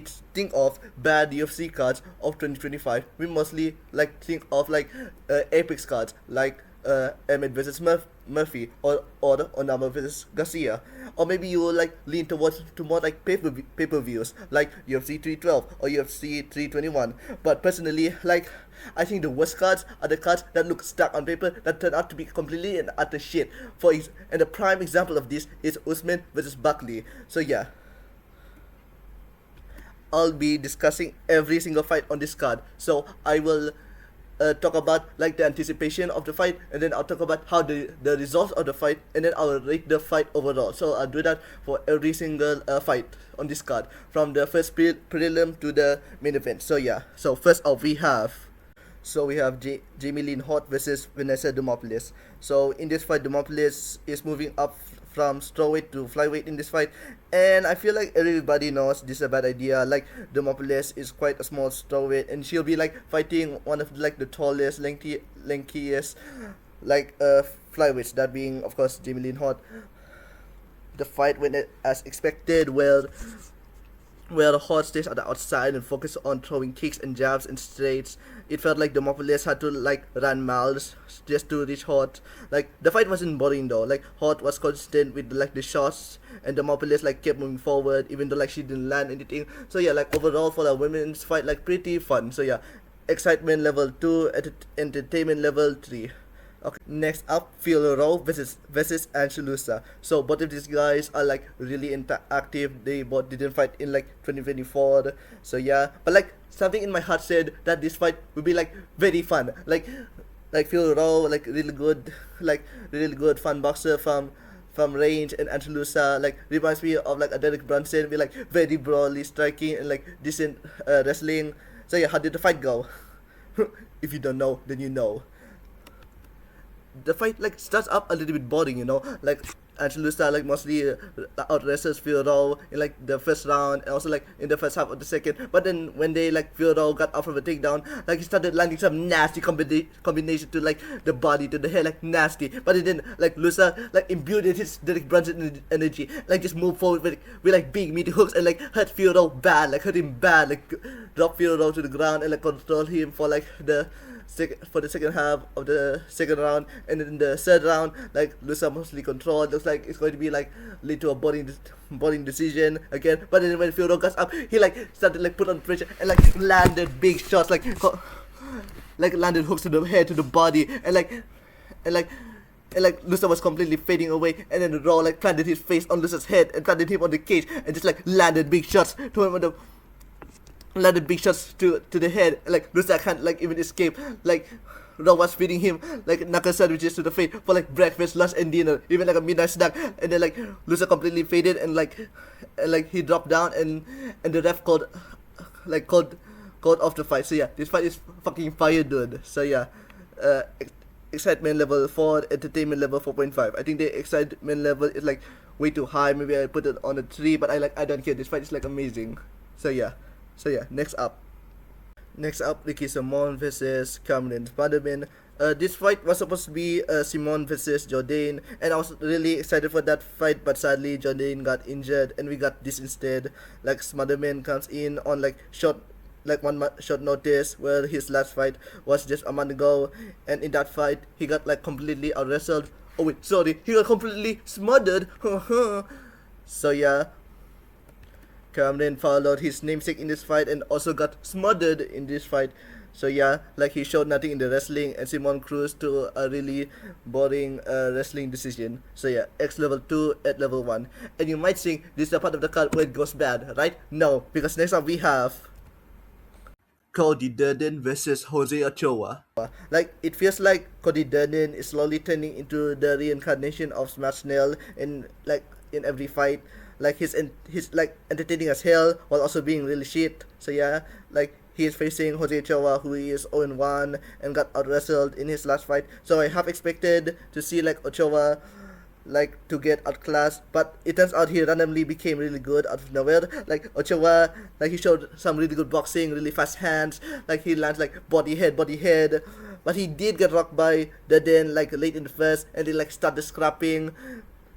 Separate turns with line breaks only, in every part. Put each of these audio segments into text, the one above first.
think of bad UFC cards of 2025, we mostly like think of like Apex cards like Emmett versus Murphy or Onama versus Garcia, or maybe you will like lean towards to more like pay per views like UFC 312 or UFC 321. But personally, like I think the worst cards are the cards that look stuck on paper that turn out to be completely and utter shit. And the prime example of this is Usman versus Buckley. So yeah, I'll be discussing every single fight on this card. So I will talk about like the anticipation of the fight, and then I'll talk about how the results of the fight, and then I'll rate the fight overall. So I'll do that for every single fight on this card, from the first prelim to the main event. So yeah. So first off, we have Jamie Lynn Hort versus Vanessa Demopoulos. So in this fight, Demopoulos is moving up from strawweight to flyweight in this fight, and I feel like everybody knows this is a bad idea. Like Demopoulos is quite a small strawweight, and she'll be like fighting one of like the tallest, lankiest, like flyweights. That being, of course, Jamie Lynn Hort. The fight went as expected. Where the Hort stays at the outside and focus on throwing kicks and jabs and straights. It felt like Demopoulos had to like run miles just to reach Hort. Like the fight wasn't boring though. Like Hort was consistent with like the shots, and Demopoulos like kept moving forward even though like she didn't land anything. So yeah, like overall for the women's fight, like pretty fun. So yeah, excitement level 2, entertainment level 3. Okay, next up, Phil Rowe versus Angelusa. So both of these guys are like really active. They both didn't fight in like 2024. So yeah, but like something in my heart said that this fight would be like very fun. Like Phil Rowe, like really good fun boxer from range, and Angelusa like reminds me of like a Derek Brunson with like very broadly striking and like decent wrestling. So yeah, how did the fight go? If you don't know, then you know. The fight like starts up a little bit boring, like Angelusa like mostly out wrestles Fiorot in like the first round, and also like in the first half of the second. But then when they like Fiorot got out from a takedown, like he started landing some nasty combination to like the body, to the head, like nasty. But then like Lusa like imbued his Derek Brunson energy, like just move forward with like big meaty hooks, and like hurt him bad, like drop Fiorot to the ground and like control him for like for the second half of the second round. And then the third round, like Lusa mostly controlled. Looks like it's going to be like lead to a boring decision again. But then when Fyodor got up, he like started like put on pressure and like landed big shots, like landed hooks to the head, to the body, and like Lusa was completely fading away, and then Raw like planted his face on Lusa's head and planted him on the cage, and just like landed big shots to him on the landed big shots to the head. Like Lusa can't like even escape. Like Raw was feeding him like knuckle sandwiches to the face for like breakfast, lunch, and dinner, even like a midnight snack. And then like Lusa completely faded, and he dropped down, and the ref called off the fight. So yeah, this fight is fucking fire, dude. So yeah, excitement level 4, entertainment level 4.5. I think the excitement level is like way too high. Maybe I put it on a 3, but I don't care. This fight is like amazing. So yeah. Next up. Ricky Simon versus Cameron Spiderman. This fight was supposed to be Simon versus Jordan, and I was really excited for that fight, but sadly Jordan got injured, and we got this instead. Like Spiderman comes in on like short notice, where his last fight was just a month ago, and in that fight he got like completely out wrestled. Oh wait, sorry, he got completely smothered. So yeah, Cameron followed his namesake in this fight and also got smothered in this fight. So yeah, like he showed nothing in the wrestling, and Simon cruised to a really boring wrestling decision. So yeah, X level 2 at level 1. And you might think this is the part of the card where it goes bad, right? No, because next up we have Cody Durden versus Jose Ochoa. Like it feels like Cody Durden is slowly turning into the reincarnation of Smash Snell in every fight. Like he's like entertaining as hell while also being really shit. So yeah, like he is facing Jose Ochoa, who is 0-1 and got out wrestled in his last fight. So I have expected to see like Ochoa like to get outclassed, but it turns out he randomly became really good out of nowhere. Like Ochoa, like he showed some really good boxing, really fast hands, like he lands like body head, but he did get rocked by Durden like late in the first, and they like started scrapping.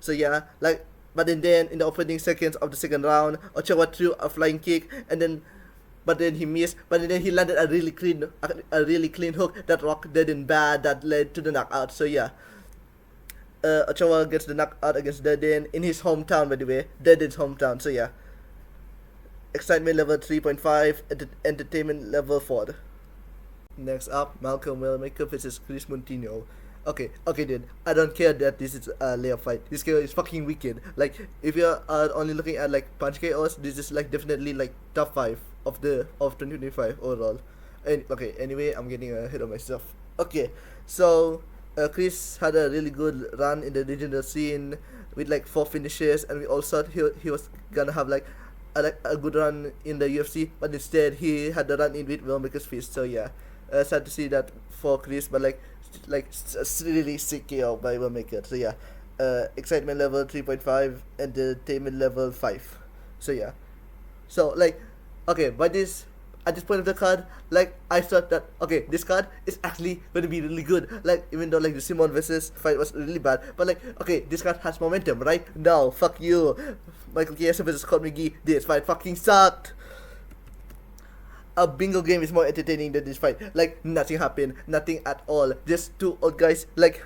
So yeah, like But then in the opening seconds of the second round, Ochoa threw a flying kick, and then but then he missed. But then he landed a really clean hook that rocked Deadin bad that led to the knockout. So yeah, Ochoa gets the knockout against Deadin in his hometown, by the way, Deadin's hometown. So yeah, excitement level 3.5, entertainment level 4. Next up, Malcolm Wellmaker versus Chris Montino. Okay, dude. I don't care that this is a layup fight. This KO is fucking wicked. Like, if you're only looking at like punch KOs, this is like definitely like top 5 of 2025 overall. And okay, anyway, I'm getting ahead of myself. Okay, so Chris had a really good run in the regional scene with like 4 finishes, and we all thought he was gonna have like a good run in the UFC, but instead he had the run in with Wellmaker's fist. So yeah, sad to see that for Chris, but like really sick KO by Wellmaker. So yeah, excitement level 3.5, entertainment level 5. So yeah, so like, okay, but at this point of the card, like, I thought that okay, this card is actually going to be really good. Like, even though like the Simon versus fight was really bad, but like, okay, this card has momentum, right? No, fuck you, Michael Chiesa versus Scott McGee. This fight fucking sucked. A bingo game is more entertaining than this fight. Like, nothing happened, nothing at all. Just two old guys like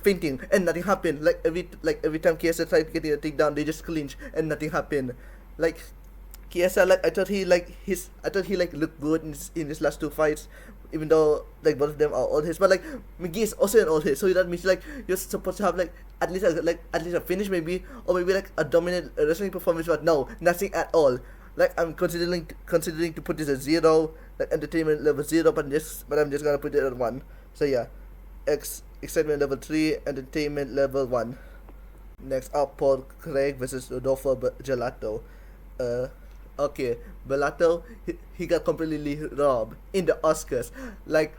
fainting, and nothing happened. Like every time Chiesa tried getting a takedown, they just clinch and nothing happened. Like, Chiesa, like I thought he looked good in his last 2 fights, even though like both of them are old hits. But like McGee is also an old hit, so that means like you're supposed to have like at least a finish maybe, or maybe like a dominant wrestling performance. But no, nothing at all. Like, I'm considering to put this at 0, like entertainment level 0, but I'm just gonna put it at 1. So yeah, excitement level 3, entertainment level 1. Next up, Paul Craig versus Rodolfo Gelato. Okay, Bellato, he got completely robbed in the Oscars. Like,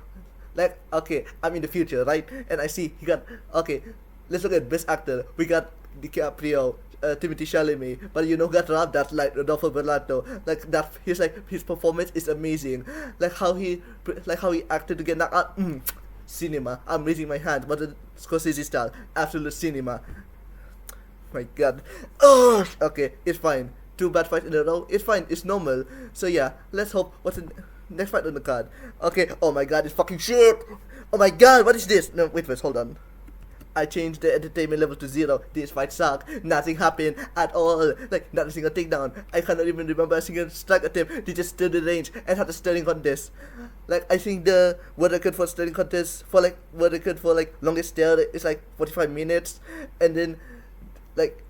okay, I'm in the future, right? And I see he got, okay, let's look at Best Actor. We got DiCaprio, Timothée Chalamet, but got robbed that like Rodolfo Bellato. Like that, his performance is amazing. Like how he acted to get knocked out. Cinema. I'm raising my hand, but the Scorsese style, absolute cinema. My God. Oh, okay, it's fine. 2 bad fights in a row. It's fine. It's normal. So yeah, let's hope what's the next fight on the card. Okay. Oh my God, it's fucking shit. Oh my God, what is this? No, wait, hold on. I changed the entertainment level to 0. This fight sucked. Nothing happened at all. Like, not a single takedown. I cannot even remember a single strike attempt. They just stood the range and had a sterling contest. Like, I think the world record for sterling contest longest stare is like 45 minutes. And then, like,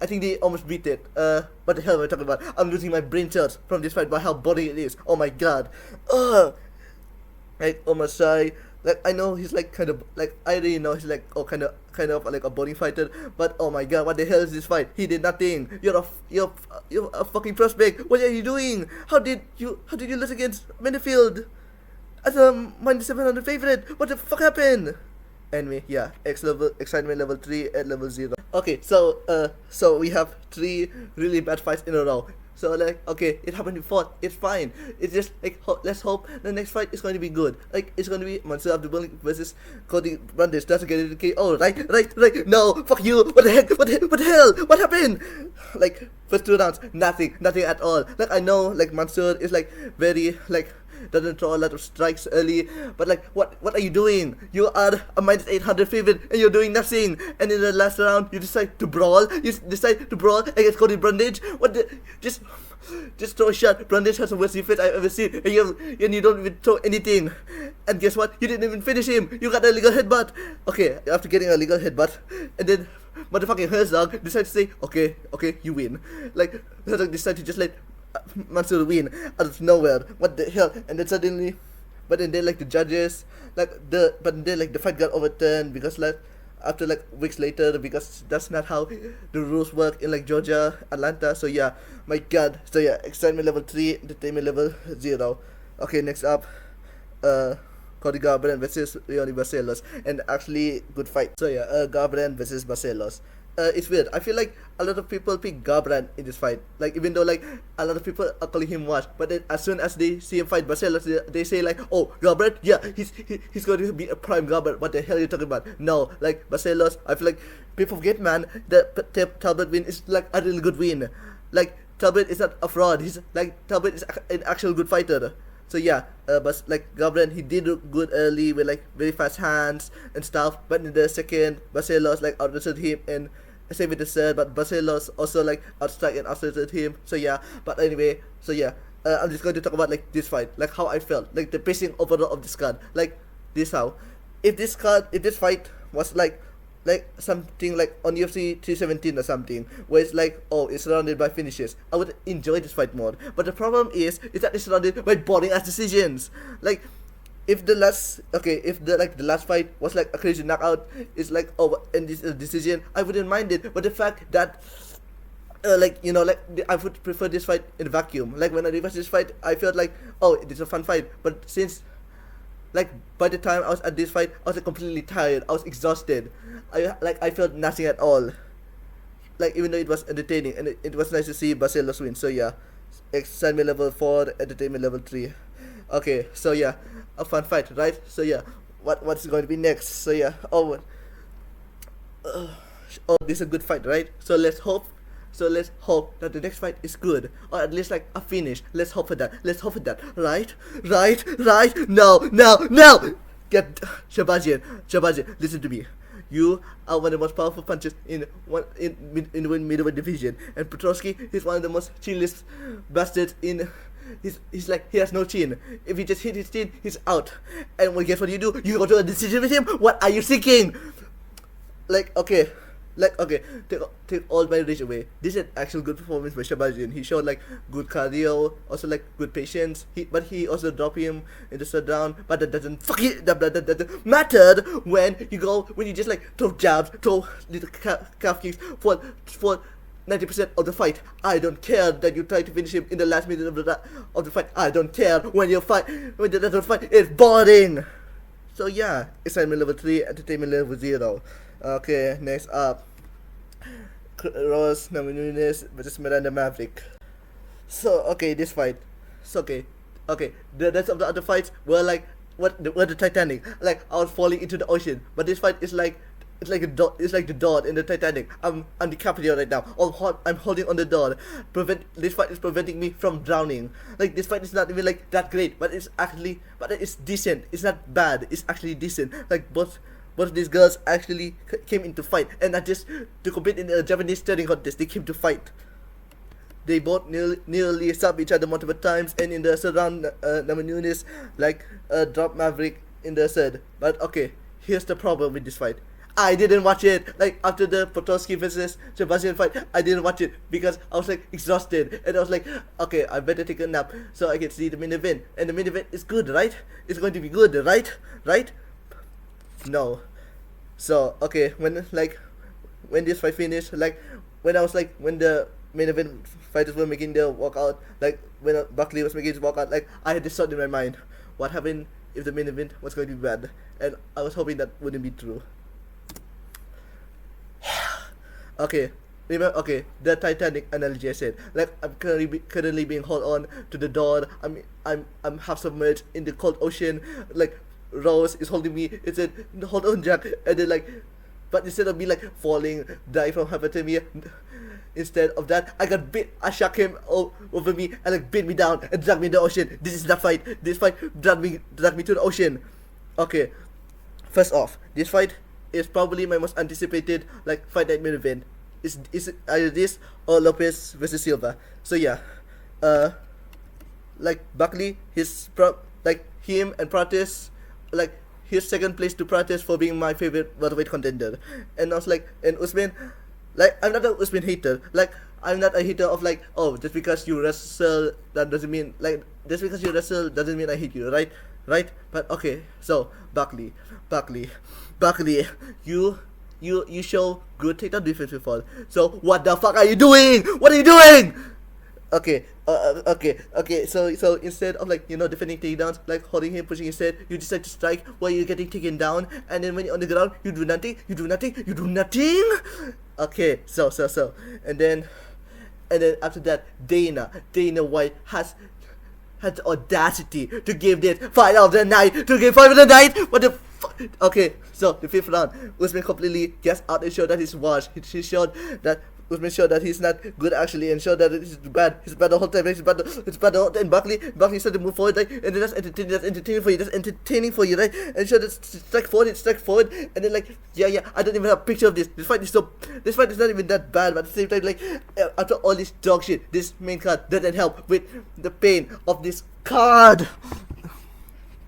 I think they almost beat it. What the hell am I talking about? I'm losing my brain cells from this fight by how boring it is. Oh my God. Like, Omar Sy. Like, I know he's like kind of like, I really know he's like kind of like a boring fighter, but oh my God, what the hell is this fight? He did nothing. You're a fucking prospect. What are you doing? How did you lose against Menifield as a -700 favorite? What the fuck happened? Anyway, yeah, excitement level 3 at level 0. Okay, so we have 3 really bad fights in a row. So like, okay, it happened before. It's fine. It's just like, let's hope the next fight is going to be good. Like, it's going to be Mansoor Abdul versus Cody Brandish. That's going to get KO. Right. No, fuck you. What the heck? What the hell? What happened? Like, first 2 rounds, nothing at all. Like, I know like Mansoor is like very like doesn't throw a lot of strikes early, but like, what are you doing? You are a -800 favorite and you're doing nothing. And in the last round, you decide to brawl. Against Cody Brandish. What the? Just throw a shot. Brandish has the worst defense I've ever seen, and you don't even throw anything. And guess what? You didn't even finish him. You got a legal headbutt. Okay, after getting a legal headbutt, and then motherfucking Herzog decides to say, okay, you win. Like, Herzog decided to just let Mansoor win out of nowhere. What the hell? And then suddenly, but then like the judges, the fight got overturned because like after like weeks later, because that's not how the rules work in like Georgia, Atlanta. So yeah, my God. So yeah, excitement level 3, entertainment level 0. Okay, next up, Cody Garbrandt versus Leone Barcelos, and actually good fight. So yeah, Garbrandt versus Barcelos. it's weird. I feel like a lot of people pick Garbrandt in this fight. Like even though like a lot of people are calling him washed, but then as soon as they see him fight Barcelos, they say like, oh, Garbrandt, yeah, he's going to be a prime Garbrandt. What the hell are you talking about? No, like Barcelos, I feel like people forget, man, that Talbot win is like a really good win. Like Talbot is not a fraud. He's like Talbot is an actual good fighter. So yeah, but like Garbrandt, he did look good early with like very fast hands and stuff. But in the second, Barcelos like outwrestled him and same with the third. But Barcelos also like outstruck and outwrestled him. So yeah, but anyway, so yeah, I'm just going to talk about like this fight, like how I felt, like the pacing overall of this card, like this how, if this fight was like something like on UFC 317 or something, where it's like, oh, it's surrounded by finishes, I would enjoy this fight more. But the problem is that it's surrounded by boring ass decisions. Like, if the last fight was like a crazy knockout, it's like, oh, and this is a decision, I wouldn't mind it. But the fact that I would prefer this fight in a vacuum. Like when I rewatched this fight, I felt like, oh, it's a fun fight. But since like by the time I was at this fight, I was like completely tired. I was exhausted. I felt nothing at all. Like even though it was entertaining and it was nice to see Barcelos win. So yeah, excitement level 4, entertainment level 3. Okay, so yeah, a fun fight, right? So yeah, what's going to be next? So yeah, oh, this is a good fight, right? So let's hope that the next fight is good, or at least like a finish. Let's hope for that. Right? No. Get Shahbazyan, listen to me. You are one of the most powerful punchers in middleweight division, and Petroski is one of the most chinless bastards in. He's like, he has no chin. If he just hit his chin, he's out. And well, guess what you do? You go to a decision with him. What are you thinking? Okay, take all my rage away. This is an actual good performance by Shahbazyan. He showed like good cardio, also like good patience. But he also dropped him in the third round. But that doesn't matter when you just like throw jabs, throw little calf kicks for 90% of the fight. I don't care that you try to finish him in the last minute of the fight. I don't care when the fight is boring. So yeah, excitement level 3, entertainment level 0. Okay, next up, Rose Namajunas versus Miranda Maverick. So okay, this fight. So okay. The rest of the other fights were like were the Titanic. Like I was falling into the ocean, but this fight is like it's like the door in the Titanic. I'm DiCaprio right now. I'm holding on the door. This fight is preventing me from drowning. Like this fight is not even like that great, but it's decent. It's not bad. It's actually decent. Like both of these girls actually came into fight, and not just to compete in a Japanese staring contest. They came to fight. They both nearly sub each other multiple times, and in the third round, Namajunas dropped Maverick in the third. But okay, here's the problem with this fight. I didn't watch it. Like after the Potosky versus Shahbazyan fight, I didn't watch it because I was like exhausted, and I was like, okay, I better take a nap so I can see the main event. And the main event is good, right? It's going to be good, right? No. So okay, when this fight finished, when the main event fighters were making their walkout, like when Buckley was making his walkout, like I had this thought in my mind: what happened if the main event was going to be bad? And I was hoping that wouldn't be true. Okay, the Titanic analogy I said. Like I'm currently being hauled on to the door. I'm half submerged in the cold ocean. Like Rose is holding me. It said, "Hold on, Jack," and then but instead of me falling, die from hypothermia, instead of that, I got bit. I shook him over me and bit me down and dragged me in the ocean. This is the fight. This fight dragged me to the ocean. Okay, first off, this fight is probably my most anticipated fight night main event. Is either this or Lopez versus Silva. So yeah, Buckley, him and Prates, his second place to Prates for being my favorite welterweight contender. And I was and Usman, I'm not an Usman hater. I'm not a hater of just because you wrestle that doesn't mean just because you wrestle doesn't mean I hate you, right? But okay, so Buckley, you show good takedown defense before. So what the fuck are you doing? What are you doing? Okay. So instead of like defending takedowns, like holding him, pushing his head, you decide to strike while you're getting taken down, and then when you're on the ground, you do nothing, you do nothing, you do nothing. Okay, so, and then after that, Dana White had the audacity to give this fight of the night, What the fuck? Okay, so the fifth round, Usman completely gets out and showed that he's washed. He showed that Usman showed that he's not good actually, and showed that he's bad. He's bad the whole time. He's bad the whole time. And Buckley started to move forward, like, and then that's entertaining for you, right? And showed that strike forward, and then like, yeah. I don't even have a picture of this. This fight is not even that bad, but at the same time, like, after all this dog shit, this main card doesn't help with the pain of this card.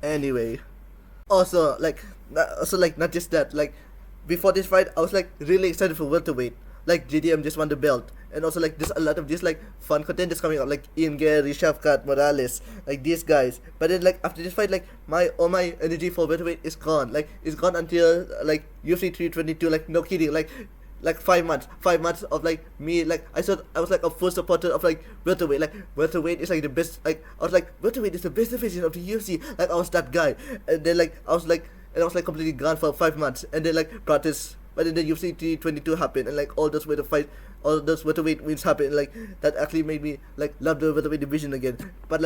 Anyway, also like, not just that, like, before this fight, I was like really excited for welterweight. Like JDM just won the belt, and also like there's a lot of this like fun contenders coming up, like Ian Gary, Shavkat, Morales, like these guys. But then like after this fight, like all my energy for welterweight is gone. Like it's gone until like UFC 322. Like no kidding, like 5 months of like me, like I was like a full supporter of like welterweight. Like welterweight is like the best. Like I was like welterweight is the best division of the UFC. Like I was that guy, and then like I was like completely gone for 5 months, and then like practice. But then the UFC 322 happened, and like all those welterweight wins happened, and like that actually made me like love the welterweight division again. But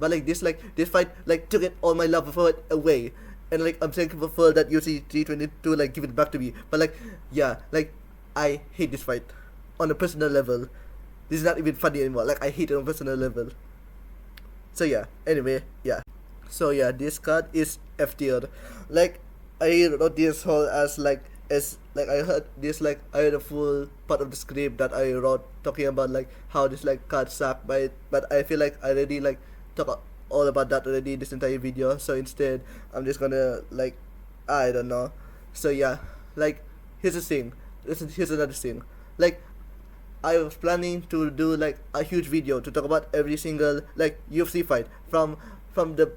this fight like took all my love for it away, and like I'm thankful for that UFC 322 like give it back to me. But like yeah, like I hate this fight on a personal level. This is not even funny anymore. Like I hate it on a personal level. So yeah. Anyway, yeah. So yeah, this card is F tier. Like I wrote this whole as I heard this, like I heard a full part of the script that I wrote talking about like how this like card sucked, but I feel like I already like talk all about that already this entire video. So instead I'm just gonna like, I don't know. So yeah, like here's the thing. Here's another thing. Like I was planning to do like a huge video to talk about every single like UFC fight from the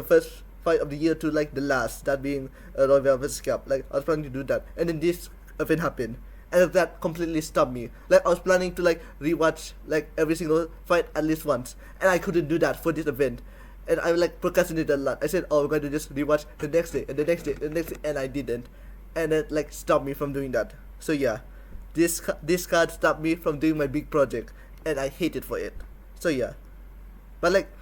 first fight of the year to like the last, that being Royval vs Cap. Like I was planning to do that, and then this event happened, and that completely stopped me. Like I was planning to like rewatch like every single fight at least once, and I couldn't do that for this event, and I like procrastinated a lot. I said, oh, we're going to just rewatch the next day and the next day and the next day, and I didn't, and it like stopped me from doing that. So yeah, this card stopped me from doing my big project, and I hate it for it. So yeah, but like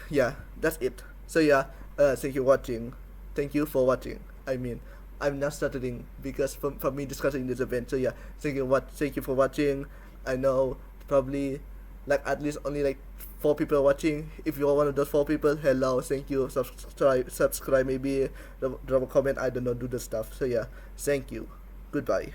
yeah, that's it. So yeah, thank you watching. Thank you for watching. I mean, I'm not stuttering because from me discussing this event. So yeah, thank you for watching. I know probably like at least only like 4 people watching. If you're one of those 4 people, hello, thank you. Subscribe, maybe drop a comment. I don't know, do the stuff. So yeah, thank you. Goodbye.